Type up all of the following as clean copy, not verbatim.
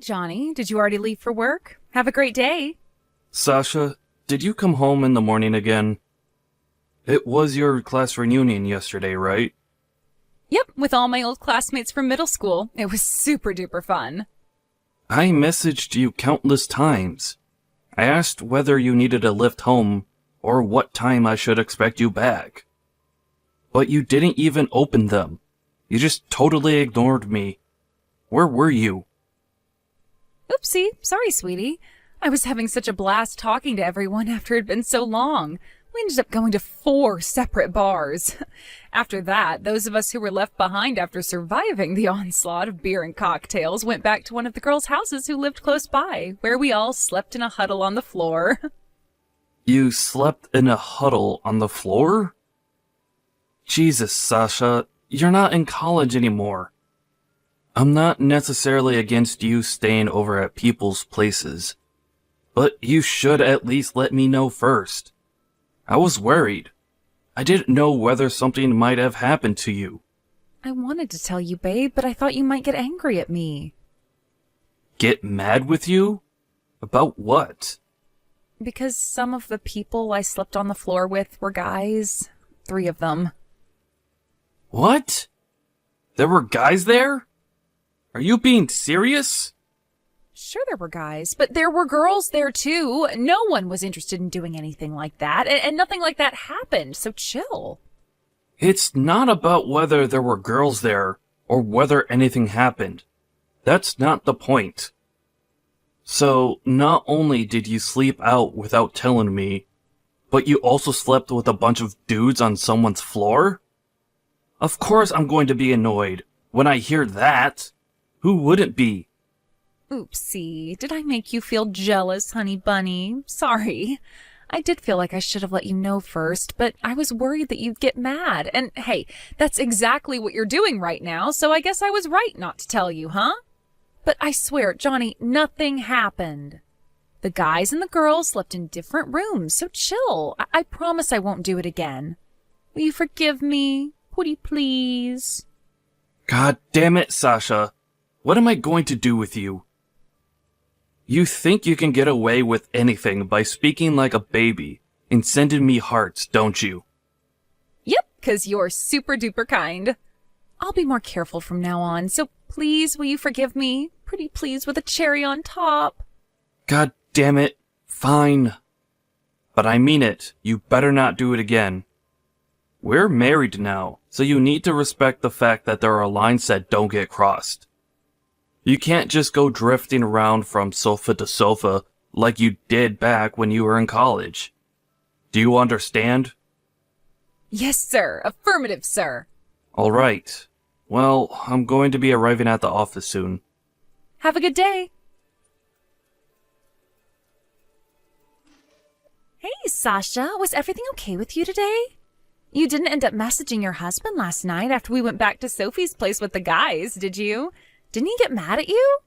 Johnny. Did you already leave for work? Have a great day. Sasha, did you come home in the morning again? It was your class reunion yesterday, right? Yep, with all my old classmates from middle school. It was super duper fun. I messaged you countless times. I asked whether you needed a lift home or what time I should expect you back. But you didn't even open them. You just totally ignored me. Where were you? Oopsie, sorry, sweetie. I was having such a blast talking to everyone after it had been so long. We ended up going to 4 separate bars. After that, those of us who were left behind after surviving the onslaught of beer and cocktails went back to one of the girls' houses who lived close by, where we all slept in a huddle on the floor. You slept in a huddle on the floor? Jesus, Sasha, you're not in college anymore. I'm not necessarily against you staying over at people's places, but you should at least let me know first. I was worried. I didn't know whether something might have happened to you. I wanted to tell you, babe, but I thought you might get angry at me. Get mad with you? About what? Because some of the people I slept on the floor with were guys. 3 of them. What? There were guys there? Are you being serious? Sure there were guys, but there were girls there too. No one was interested in doing anything like that, and nothing like that happened, so chill. It's not about whether there were girls there or whether anything happened. That's not the point. So, not only did you sleep out without telling me, but you also slept with a bunch of dudes on someone's floor? Of course I'm going to be annoyed when I hear that. Who wouldn't be? Oopsie, did I make you feel jealous, honey bunny? Sorry. I did feel like I should have let you know first, but I was worried that you'd get mad. And hey, that's exactly what you're doing right now, so I guess I was right not to tell you, huh? But I swear, Johnny, nothing happened. The guys and the girls slept in different rooms, so chill. I promise I won't do it again. Will you forgive me? Pretty please? God damn it, Sasha. What am I going to do with you? You think you can get away with anything by speaking like a baby and sending me hearts, don't you? Yep, 'cause you're super duper kind. I'll be more careful from now on, so please will you forgive me? Pretty please with a cherry on top. God damn it. Fine. But I mean it. You better not do it again. We're married now, so you need to respect the fact that there are lines that don't get crossed. You can't just go drifting around from sofa to sofa like you did back when you were in college. Do you understand? Yes, sir. Affirmative, sir. All right. Well, I'm going to be arriving at the office soon. Have a good day. Hey, Sasha. Was everything okay with you today? You didn't end up messaging your husband last night after we went back to Sophie's place with the guys, did you? Didn't he get mad at you?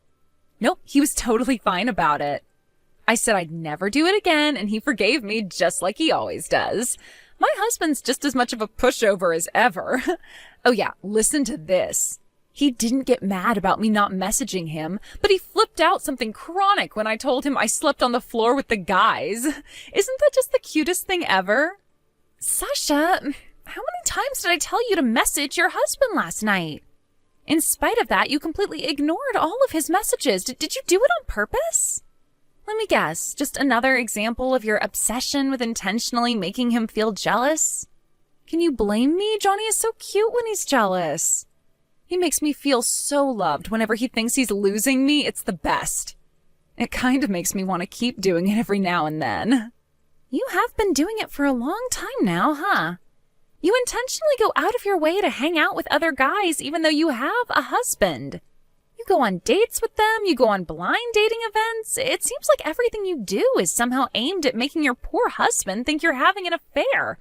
Nope, he was totally fine about it. I said I'd never do it again, and he forgave me just like he always does. My husband's just as much of a pushover as ever. Oh yeah, listen to this. He didn't get mad about me not messaging him, but he flipped out something chronic when I told him I slept on the floor with the guys. Isn't that just the cutest thing ever? Sasha, how many times did I tell you to message your husband last night? In spite of that, you completely ignored all of his messages. Did you do it on purpose? Let me guess, just another example of your obsession with intentionally making him feel jealous? Can you blame me? Johnny is so cute when he's jealous. He makes me feel so loved whenever he thinks he's losing me. It's the best. It kind of makes me want to keep doing it every now and then. You have been doing it for a long time now, huh? You intentionally go out of your way to hang out with other guys even though you have a husband. You go on dates with them, you go on blind dating events. It seems like everything you do is somehow aimed at making your poor husband think you're having an affair.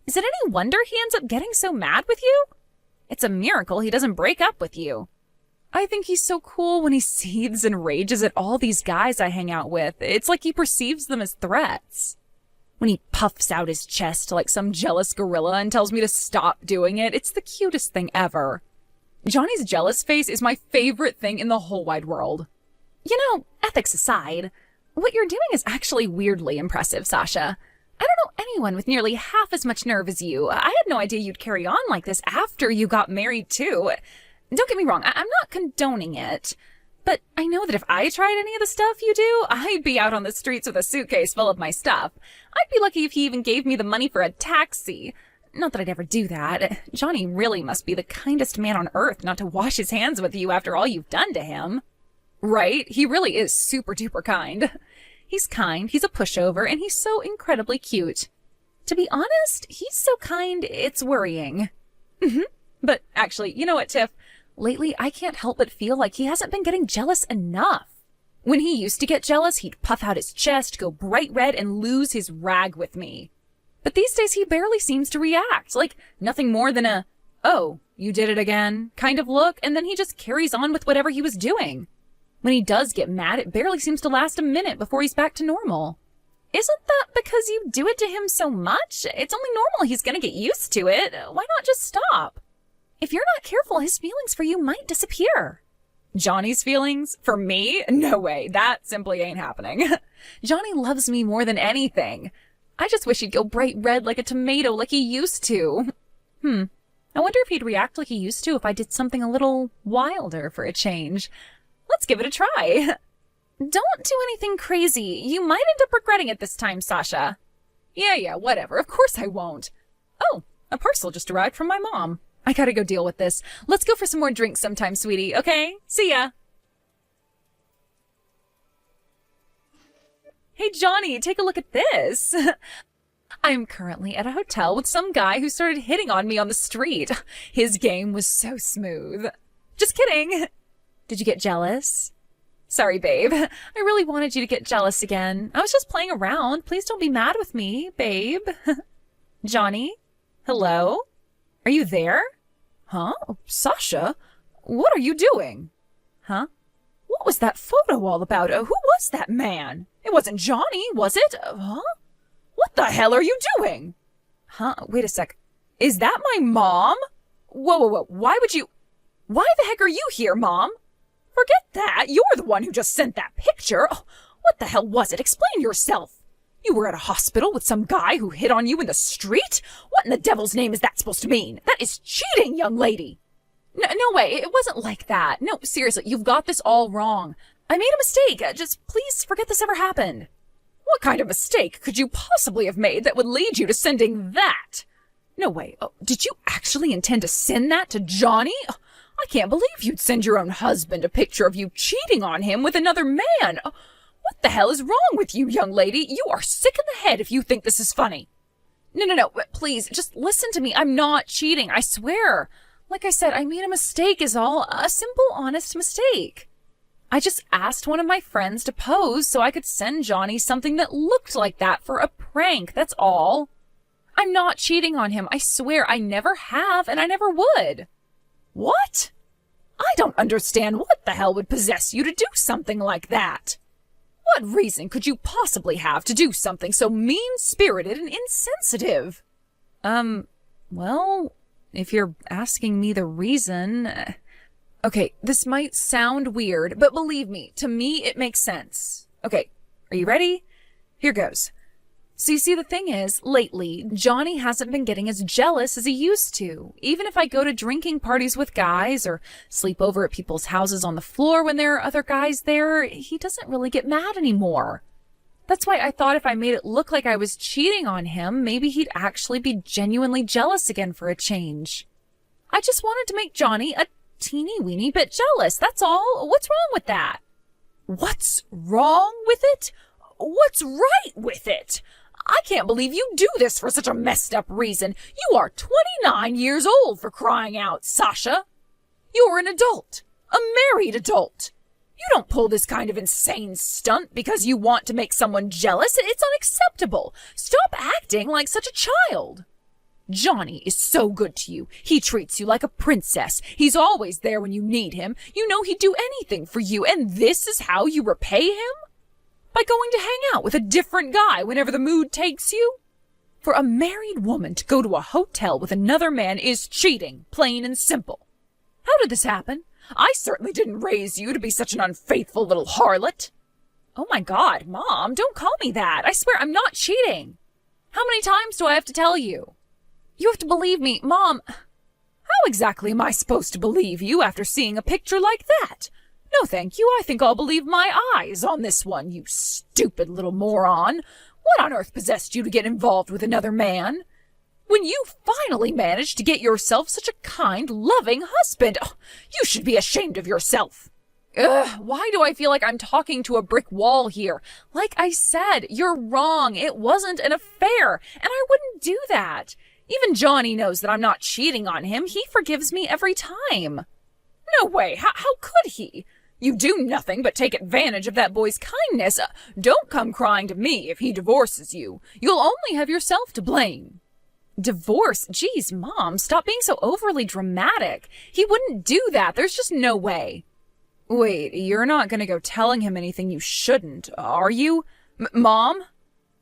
Is it any wonder he ends up getting so mad with you? It's a miracle he doesn't break up with you. I think he's so cool when he seethes and rages at all these guys I hang out with. It's like he perceives them as threats. When he puffs out his chest like some jealous gorilla and tells me to stop doing it, it's the cutest thing ever. Johnny's jealous face is my favorite thing in the whole wide world. Ethics aside, what you're doing is actually weirdly impressive, Sasha. I don't know anyone with nearly half as much nerve as you. I had no idea you'd carry on like this after you got married, too. Don't get me wrong, I'm not condoning it. But I know that if I tried any of the stuff you do, I'd be out on the streets with a suitcase full of my stuff. I'd be lucky if he even gave me the money for a taxi. Not that I'd ever do that. Johnny really must be the kindest man on earth not to wash his hands with you after all you've done to him. Right? He really is super duper kind. He's kind, he's a pushover, and he's so incredibly cute. To be honest, he's so kind, it's worrying. But actually, you know what, Tiff? Lately, I can't help but feel like he hasn't been getting jealous enough. When he used to get jealous, he'd puff out his chest, go bright red, and lose his rag with me. But these days, he barely seems to react, like nothing more than a, "Oh, you did it again," kind of look, and then he just carries on with whatever he was doing. When he does get mad, it barely seems to last a minute before he's back to normal. Isn't that because you do it to him so much? It's only normal he's gonna get used to it. Why not just stop? If you're not careful, his feelings for you might disappear. Johnny's feelings? For me? No way. That simply ain't happening. Johnny loves me more than anything. I just wish he'd go bright red like a tomato like he used to. I wonder if he'd react like he used to if I did something a little wilder for a change. Let's give it a try. Don't do anything crazy. You might end up regretting it this time, Sasha. Yeah, whatever. Of course I won't. Oh, a parcel just arrived from my mom. I gotta go deal with this. Let's go for some more drinks sometime, sweetie, okay? See ya. Hey, Johnny, take a look at this. I'm currently at a hotel with some guy who started hitting on me on the street. His game was so smooth. Just kidding. Did you get jealous? Sorry, babe. I really wanted you to get jealous again. I was just playing around. Please don't be mad with me, babe. Johnny? Hello? Are you there? Huh? Sasha? What are you doing? Huh? What was that photo all about? Who was that man? It wasn't Johnny, was it? Huh? What the hell are you doing? Huh? Wait a sec. Is that my mom? Whoa. Why the heck are you here, Mom? Forget that. You're the one who just sent that picture. Oh, what the hell was it? Explain yourself. You were at a hospital with some guy who hit on you in the street? What in the devil's name is that supposed to mean? That is cheating, young lady. No way. It wasn't like that. No, seriously, you've got this all wrong. I made a mistake. Just please forget this ever happened. What kind of mistake could you possibly have made that would lead you to sending that? No way. Oh, did you actually intend to send that to Johnny? Oh, I can't believe you'd send your own husband a picture of you cheating on him with another man. Oh, what the hell is wrong with you, young lady? You are sick in the head if you think this is funny. No. Please, just listen to me. I'm not cheating. I swear. Like I said, I made a mistake is all. A simple, honest mistake. I just asked one of my friends to pose so I could send Johnny something that looked like that for a prank. That's all. I'm not cheating on him. I swear I never have and I never would. What? I don't understand what the hell would possess you to do something like that. What reason could you possibly have to do something so mean-spirited and insensitive? Well, if you're asking me the reason... Okay, this might sound weird, but believe me, to me it makes sense. Okay, are you ready? Here goes. So you see, the thing is, lately, Johnny hasn't been getting as jealous as he used to. Even if I go to drinking parties with guys or sleep over at people's houses on the floor when there are other guys there, he doesn't really get mad anymore. That's why I thought if I made it look like I was cheating on him, maybe he'd actually be genuinely jealous again for a change. I just wanted to make Johnny a teeny-weeny bit jealous, that's all. What's wrong with that? What's wrong with it? What's right with it? I can't believe you do this for such a messed up reason. You are 29 years old, for crying out, Sasha. You're an adult, a married adult. You don't pull this kind of insane stunt because you want to make someone jealous. It's unacceptable. Stop acting like such a child. Johnny is so good to you. He treats you like a princess. He's always there when you need him. You know he'd do anything for you, and this is how you repay him? By going to hang out with a different guy whenever the mood takes you? For a married woman to go to a hotel with another man is cheating, plain and simple. How did this happen? I certainly didn't raise you to be such an unfaithful little harlot. Oh my God, Mom, don't call me that. I swear I'm not cheating. How many times do I have to tell you? You have to believe me, Mom. How exactly am I supposed to believe you after seeing a picture like that? No, thank you. I think I'll believe my eyes on this one, you stupid little moron. What on earth possessed you to get involved with another man? When you finally managed to get yourself such a kind, loving husband, you should be ashamed of yourself. Why do I feel like I'm talking to a brick wall here? Like I said, you're wrong. It wasn't an affair, and I wouldn't do that. Even Johnny knows that I'm not cheating on him. He forgives me every time. No way. How could he? You do nothing but take advantage of that boy's kindness. Don't come crying to me if he divorces you. You'll only have yourself to blame. Divorce? Geez, Mom, stop being so overly dramatic. He wouldn't do that. There's just no way. Wait, you're not gonna go telling him anything you shouldn't, are you? Mom?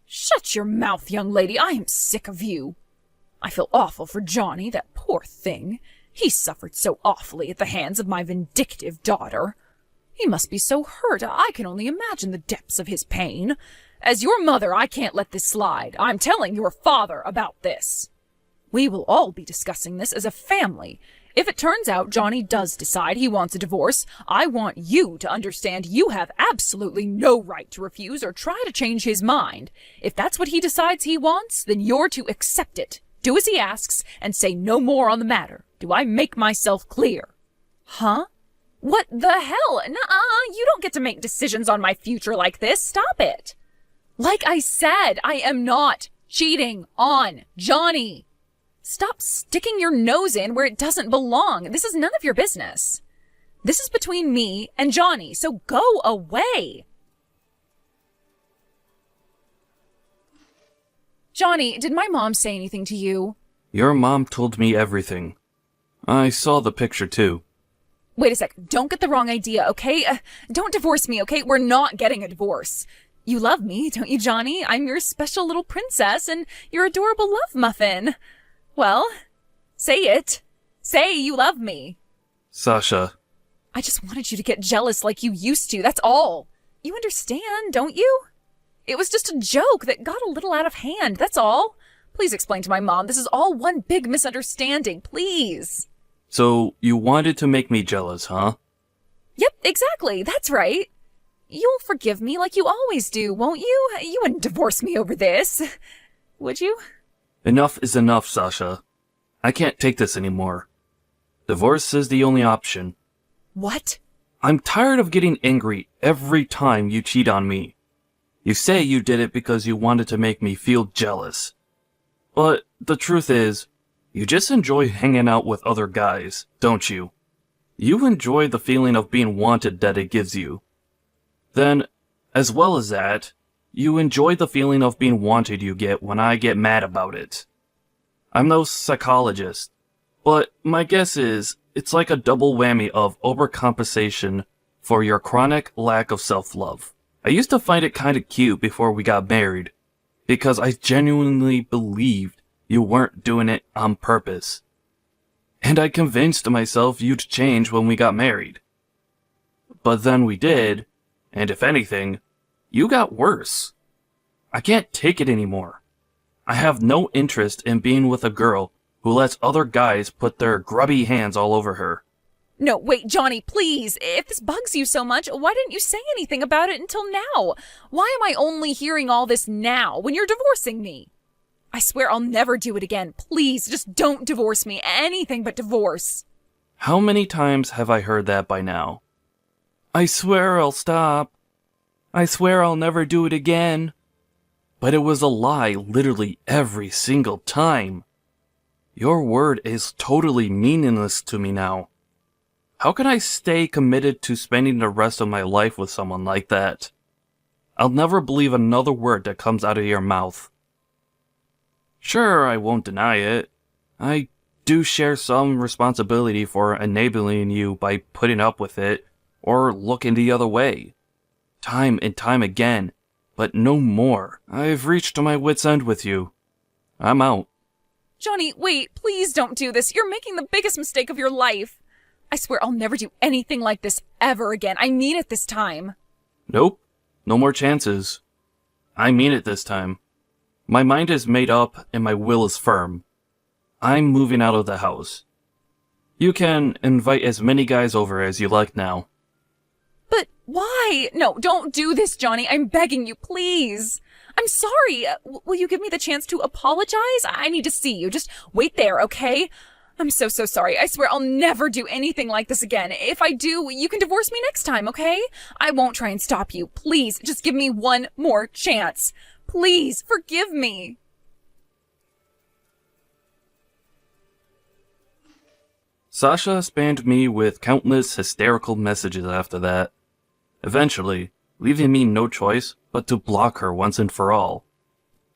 Shut your mouth, young lady. I am sick of you. I feel awful for Johnny, that poor thing. He suffered so awfully at the hands of my vindictive daughter. He must be so hurt. I can only imagine the depths of his pain. As your mother, I can't let this slide. I'm telling your father about this. We will all be discussing this as a family. If it turns out Johnny does decide he wants a divorce, I want you to understand you have absolutely no right to refuse or try to change his mind. If that's what he decides he wants, then you're to accept it. Do as he asks and say no more on the matter. Do I make myself clear? Huh? What the hell? Nuh-uh, you don't get to make decisions on my future like this. Stop it. Like I said, I am not cheating on Johnny. Stop sticking your nose in where it doesn't belong. This is none of your business. This is between me and Johnny, so go away. Johnny, did my mom say anything to you? Your mom told me everything. I saw the picture too. Wait a sec. Don't get the wrong idea, okay? Don't divorce me, okay? We're not getting a divorce. You love me, don't you, Johnny? I'm your special little princess and your adorable love muffin. Well, say it. Say you love me. Sasha. I just wanted you to get jealous like you used to, that's all. You understand, don't you? It was just a joke that got a little out of hand, that's all. Please explain to my mom. This is all one big misunderstanding, please. So, you wanted to make me jealous, huh? Yep, exactly. That's right. You'll forgive me like you always do, won't you? You wouldn't divorce me over this, would you? Enough is enough, Sasha. I can't take this anymore. Divorce is the only option. What? I'm tired of getting angry every time you cheat on me. You say you did it because you wanted to make me feel jealous. But the truth is, you just enjoy hanging out with other guys, don't you? You enjoy the feeling of being wanted that it gives you. Then, as well as that, you enjoy the feeling of being wanted you get when I get mad about it. I'm no psychologist, but my guess is it's like a double whammy of overcompensation for your chronic lack of self-love. I used to find it kinda cute before we got married, because I genuinely believed you weren't doing it on purpose. And I convinced myself you'd change when we got married. But then we did, and if anything, you got worse. I can't take it anymore. I have no interest in being with a girl who lets other guys put their grubby hands all over her. No, wait, Johnny, please. If this bugs you so much, why didn't you say anything about it until now? Why am I only hearing all this now, when you're divorcing me? I swear I'll never do it again. Please, just don't divorce me. Anything but divorce. How many times have I heard that by now? I swear I'll stop. I swear I'll never do it again. But it was a lie literally every single time. Your word is totally meaningless to me now. How can I stay committed to spending the rest of my life with someone like that? I'll never believe another word that comes out of your mouth. Sure, I won't deny it. I do share some responsibility for enabling you by putting up with it or looking the other way. Time and time again, but no more. I've reached my wit's end with you. I'm out. Johnny, wait, please don't do this. You're making the biggest mistake of your life. I swear I'll never do anything like this ever again. I mean it this time. Nope. No more chances. I mean it this time. My mind is made up and my will is firm. I'm moving out of the house. You can invite as many guys over as you like now. But why? No, don't do this, Johnny. I'm begging you, please. I'm sorry. Will you give me the chance to apologize? I need to see you. Just wait there, okay? I'm so sorry. I swear I'll never do anything like this again. If I do, you can divorce me next time, okay? I won't try and stop you. Please, just give me one more chance. Please, forgive me. Sasha spammed me with countless hysterical messages after that, eventually leaving me no choice but to block her once and for all.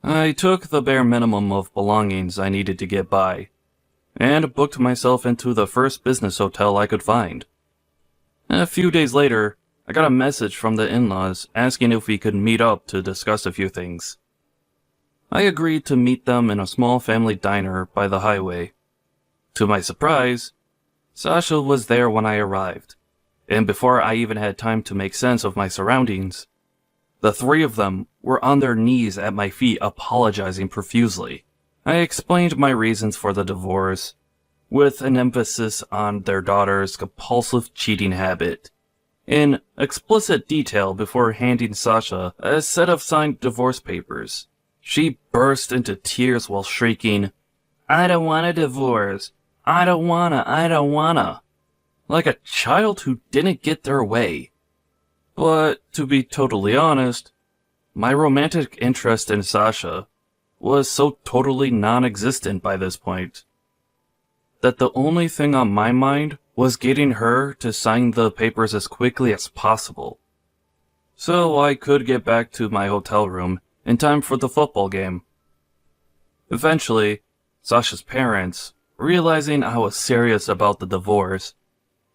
I took the bare minimum of belongings I needed to get by, and booked myself into the first business hotel I could find. A few days later, I got a message from the in-laws asking if we could meet up to discuss a few things. I agreed to meet them in a small family diner by the highway. To my surprise, Sasha was there when I arrived, and before I even had time to make sense of my surroundings, the three of them were on their knees at my feet apologizing profusely. I explained my reasons for the divorce, with an emphasis on their daughter's compulsive cheating habit, in explicit detail before handing Sasha a set of signed divorce papers. She burst into tears while shrieking, "I don't want a divorce. I don't wanna. Like a child who didn't get their way. But, to be totally honest, my romantic interest in Sasha was so totally non-existent by this point, that the only thing on my mind was getting her to sign the papers as quickly as possible, so I could get back to my hotel room in time for the football game. Eventually, Sasha's parents, realizing I was serious about the divorce,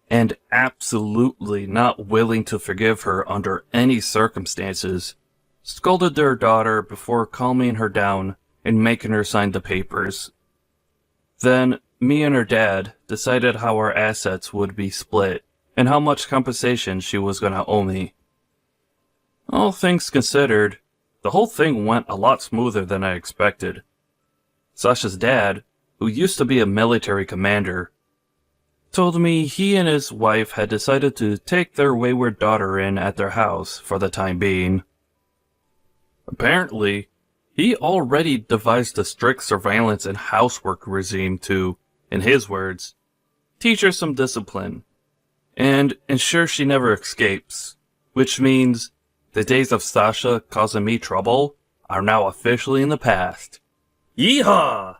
and absolutely not willing to forgive her under any circumstances, scolded their daughter before calming her down and making her sign the papers. Then, me and her dad decided how our assets would be split and how much compensation she was gonna owe me. All things considered, the whole thing went a lot smoother than I expected. Sasha's dad, who used to be a military commander, told me he and his wife had decided to take their wayward daughter in at their house for the time being. Apparently, he already devised a strict surveillance and housework regime to, in his words, teach her some discipline, and ensure she never escapes, which means the days of Sasha causing me trouble are now officially in the past. Yeehaw!